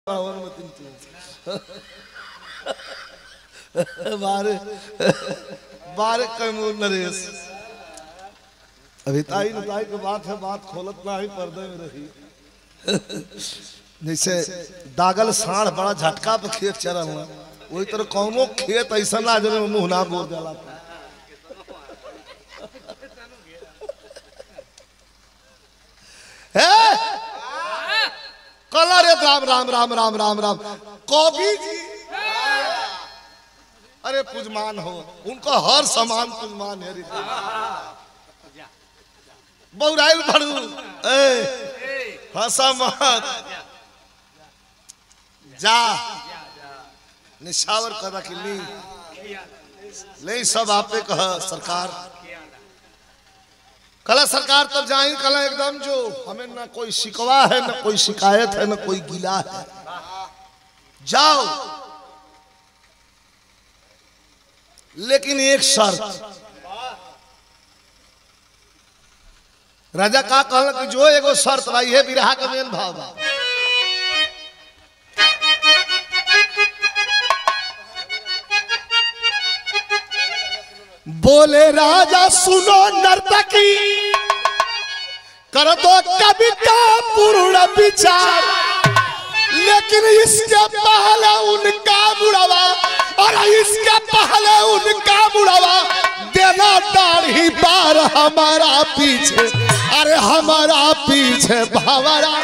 बारे बारे कैमूर नरेश अभी ताई नताई की बात है, बात खोलत ना ही पर्दे में रही। जैसे दागल साढ़ बड़ा झटका पे खेत चरल ना, वही तरह कौनो खेत ऐसा ना जो मुंह ना बोल जाला। कला रे राम राम राम राम राम राम कवि जी, अरे पूजमान हो, उनका हर सामान पूजमान है। बहुराइल भरू हंसा मत जा निशावर कदा कि नहीं सब आपे कहा सरकार। कला सरकार तब जाए कला एकदम जो हमें ना कोई शिकवा है ना कोई शिकायत है ना कोई गिला है, जाओ लेकिन एक शर्त। राजा का कहल कि जो एगो शर्त भाई है बिरहा का मेन भाव बा। बोले राजा सुनो नर्तकी कर दो कवि का पूर्ण विचार, लेकिन इसके पहले उनका बुढ़ावा और इसके पहले उनका बुढ़ावा देना दाढ़ी बार हमारा पीछे, अरे हमारा पीछे भंवरा।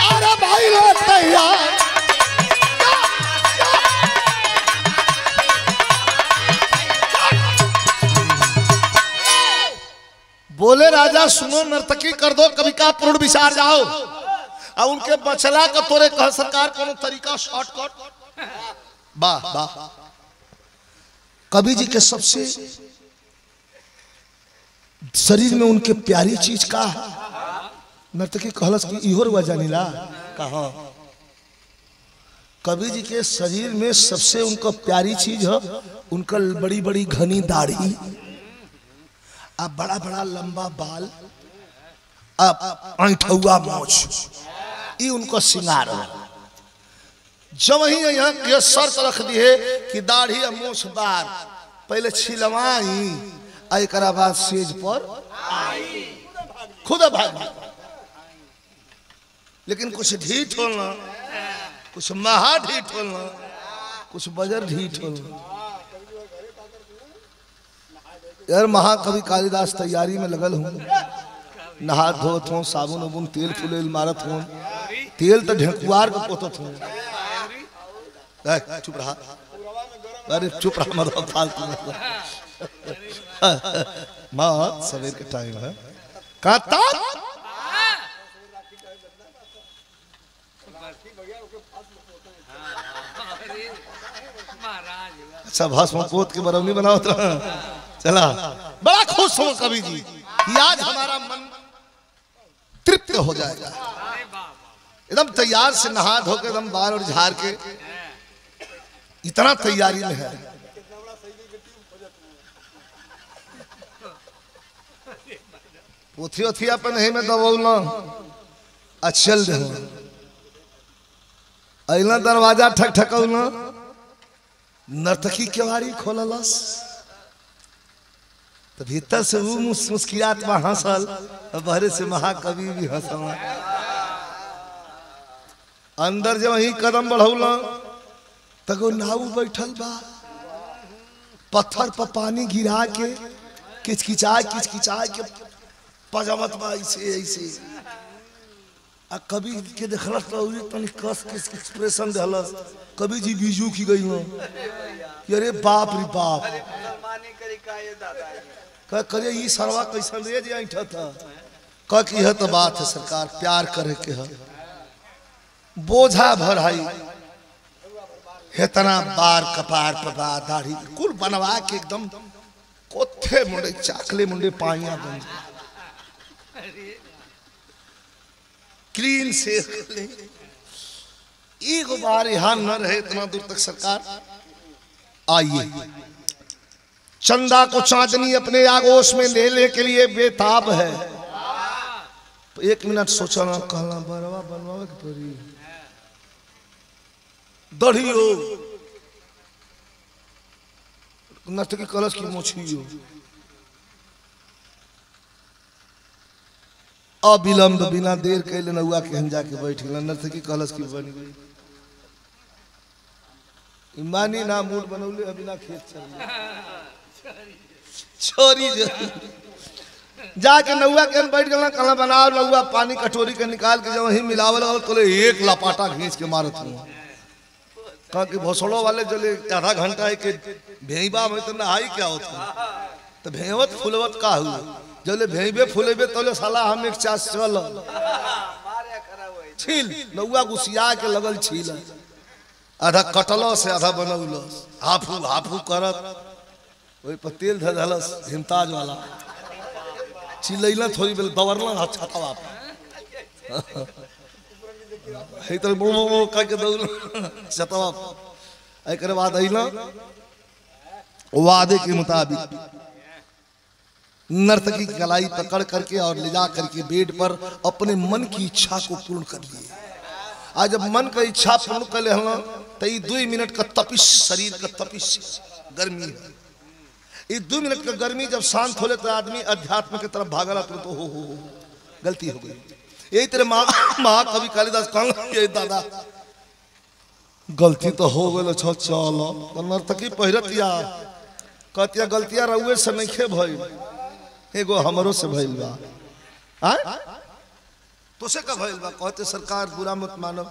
अरे भाई लोग तैयार। बोले राजा सुनो नर्तकी कर दो कवि का पूर्ण विचार, जाओ और उनके बचला का तोरे कह सरकार कोनो तरीका शॉर्टकट। वाह वाह, कवि जी के सबसे शरीर में उनके प्यारी चीज का नर्तकी कहलस कि इहो रुआ जानिला कहा। कवि जी के शरीर में सबसे उनका प्यारी चीज है उनका बड़ी बड़ी घनी दाढ़ी, अब बड़ा बड़ा लंबा बाल, अब ऐठुआ मोछ, ये उनको सिंगार है। जब ही यहाँ के शर्त रख दी है कि दाढ़ी और मोछ बार पहले छिलवाई, एक बाद सेज पर खुद भाग। लेकिन कुछ ढीठ होना, कुछ महा ढीठ होना, कुछ बजर ढीठ होना। यार महाकवि कालिदास तैयारी में लगल हूँ, नहा धोत हूँ, साबुन उबुन तेल फुलेल मारत हूँ, तेल तो ढेकुआर को पोतत हूँ। चुप रहा, अरे चुप रहा मत फालतू मत, सवेर के टाइम है। कहता अच्छा भस्म पोत के बरौनी बनाओ तो चला। बड़ा खुश हूं कवि जी कि आज हमारा मन तृप्त हो जाएगा। एकदम तैयार से नहा धो के एकदम बाल और झाड़ के इतना तैयारी में है। पोथी ओथिया पे नहीं में दबौला अचल दे अला दरवाजा ठक ठकौला, नर्तकी केवाड़ी खोललस तो भीतर से वो मुस्कियात में हंसल, बाहर से महाकवि भी हंसल। अंदर जब वही कदम बढ़ौला तको नाव बैठल बा, पत्थर पर पानी गिरा के किचकिचा के पजामत बा ऐसे ऐसे। आ कवि के देखलस तो तनी कस के एक्सप्रेशन देहलस। कवि जी बीजू की गई हो, अरे बाप रे बाप, करे ये सरवा कैसन रे जे ऐठा था। कह की है तो बात है सरकार, प्यार करे के है, बोझा भराई इतना बार कपार पपा दाढ़ी कुल बनवा के एकदम कोथे मुंडे चाकले मुंडे पाइया बन क्लीन से एक बार यहाँ न रहे इतना दूर तक सरकार आइए। चंदा को चांदनी अपने आगोश में लेने के लिए बेताब है। तो 1 मिनट सोचा ना, कहना बरवा बनवावे के पड़ी दढ़ियो नर्तकी कलश की मोछियो। अविलंब बिना देर कैले नौआ के जाके बैठ गया, नर्तकी कलश की बन गई। ईमानी ना मूड बनौले बिना खेत चल छोरी जाके नौआ के बैठ गया। कला बनाओ नौआ पानी कटोरी के निकाल के जब वही मिलावल तो एक लपाटा खींच के मारत हूँ। कहा कि भोसड़ो वाले चले आधा घंटा है कि भेईबा में तो नहाई क्या होता तो भेवत फुलवत का हुआ जब भेबे फुलेबे तो साला हम एक चास चल छील नौआ गुसिया के लगल छील आधा कटल से आधा बनौल हाफू हाफू करत वही पर तेल धलस हिमताज वाला चिल्ला थोड़ी बेल दौड़ल छतवा एक करके दौड़ छतवा। एक बाद अला वादे के मुताबिक नर्तकी की कलाई पकड़ करके और ले जा करके बेड पर अपने मन की इच्छा को पूर्ण कर लिए। आज जब मन का इच्छा पूर्ण कर ले तो 2 मिनट का तपिश शरीर का तपिश गर्मी है। ये 2 मिनट का गर्मी जब शांत हो ले तो आदमी अध्यात्म की तरफ भागला तो हो गलती हो गई। यही तेरे महाकवि कालिदास कहला दादा गलती तो हो गई चलो नर्तकी पहिरतिया कहतिया गलतियां रउए से नहीं भइल एगो हमरो से भइल बा तो से का भइल बा। कहते सरकार बुरा मत मानो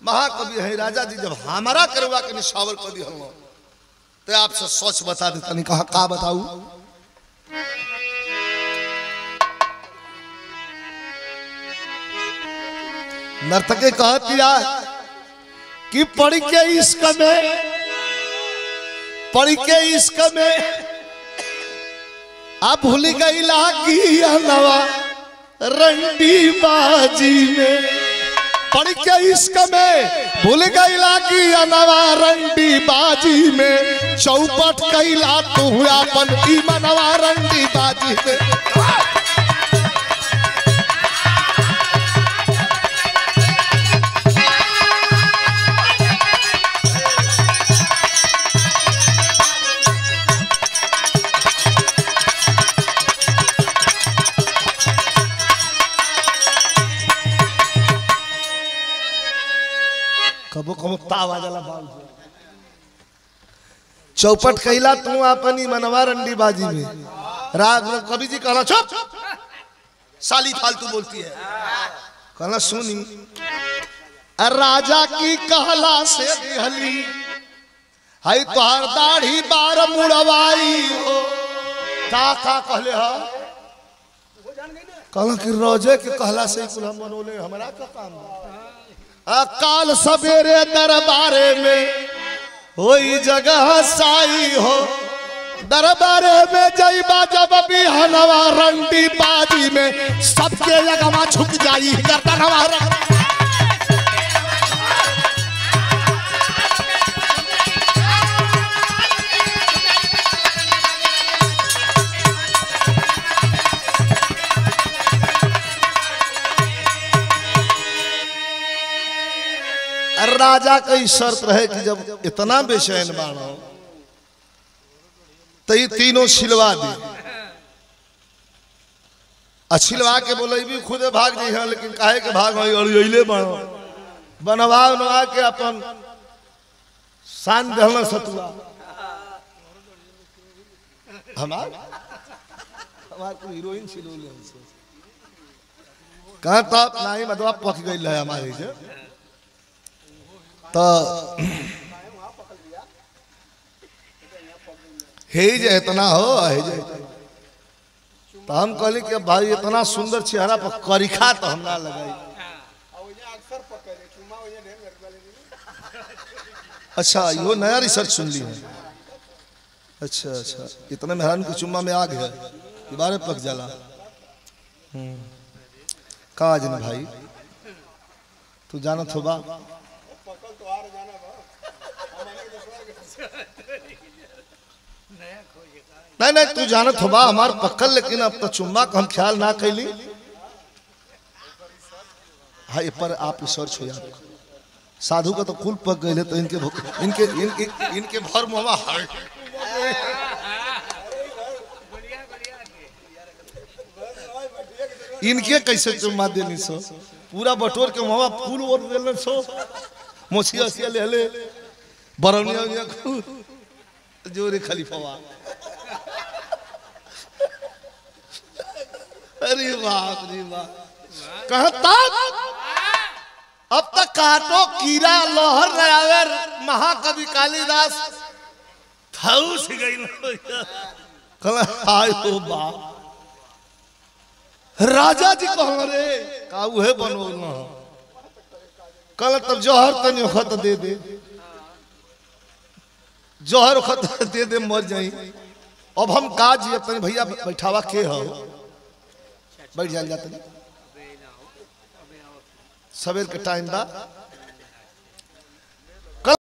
महाकवि है राजा जी जब हमारा करवा के निशावर कर दी हम तो आपसे सोच बता देता नहीं कहा का बताऊ। नर्तकी कहतिया कि पढ़ के इश्क में आप भूल गई लागी नवा रंडी बाजी में। पढ़ के इश्क में भूल गई लागी नवा रंडी बाजी में। चौपट कैला तू अपन ई मनवा रंडी बाजी में। कबो कबो तावा जाला बाल चौपट कैला तू अपनी मनवा रंडी बाजी में। राग कवि जी कहना चुप साली फालतू बोलती है। कहना सुनी राजा की कहला से दिहली है तोहर दाढ़ी बार मुड़वाई हो का कहले हा। कहला कि रोजे के कहला से कुल हम बनोले हमरा का काम काल सवेरे दरबारे में होई जगह साई हो। दरबारे में जईबा जब भी हनवा रंडी बाजी में सबके जगह झुक जाई गर्दनवा। राजा का शर्त रहे कि जब इतना बेचैन बानो तो ये तीनों छिलवा दे। छिलवा के बोले भी खुद भाग जी है लेकिन काहे के भाग अड़ियले बानो बनवा के अपन शान दहला सतुआ हमार को हीरोइन छिलोले कहा तब नहीं मतलब पक गई है हमारे से तो हे जे इतना हो हे जे तो हम कहली कि भाई इतना सुंदर चेहरा पर करिखा तो हम ना लगाई। अच्छा यो नया रिसर्च सुन ली है। अच्छा अच्छा इतना मेहरान की चुम्मा में आग है बारे पक जाला काज न भाई तू जानत हो बा नहीं नहीं तू जानत हो बा हमार पक्कल, लेकिन अब तो चुम्मा का हम ख्याल ना कैली। हाँ पर आप रिसर्च हो यार, साधु का तो कुल पक गए तो इनके इनके इनके इनके भर मुआ इनके कैसे चुम्मा देनी सो, पूरा बटोर के मुआ फूल और देलन सो, मोसिया सिया ले ले बरौनिया जोरे खलीफा। अरे बाप रे बाप, कहता अब तक काटो कीड़ा लोहर आवे महाकवि कालिदास थौस गई हाय हो बाप। राजा जी कह रे का उहे बनो न कल तब जौहर तनी खत दे दे, जौहर खत दे दे मर जाई। अब हम काज तनी भैया बैठावा के हो बैठ जान जाते सवेर के टाइम बा।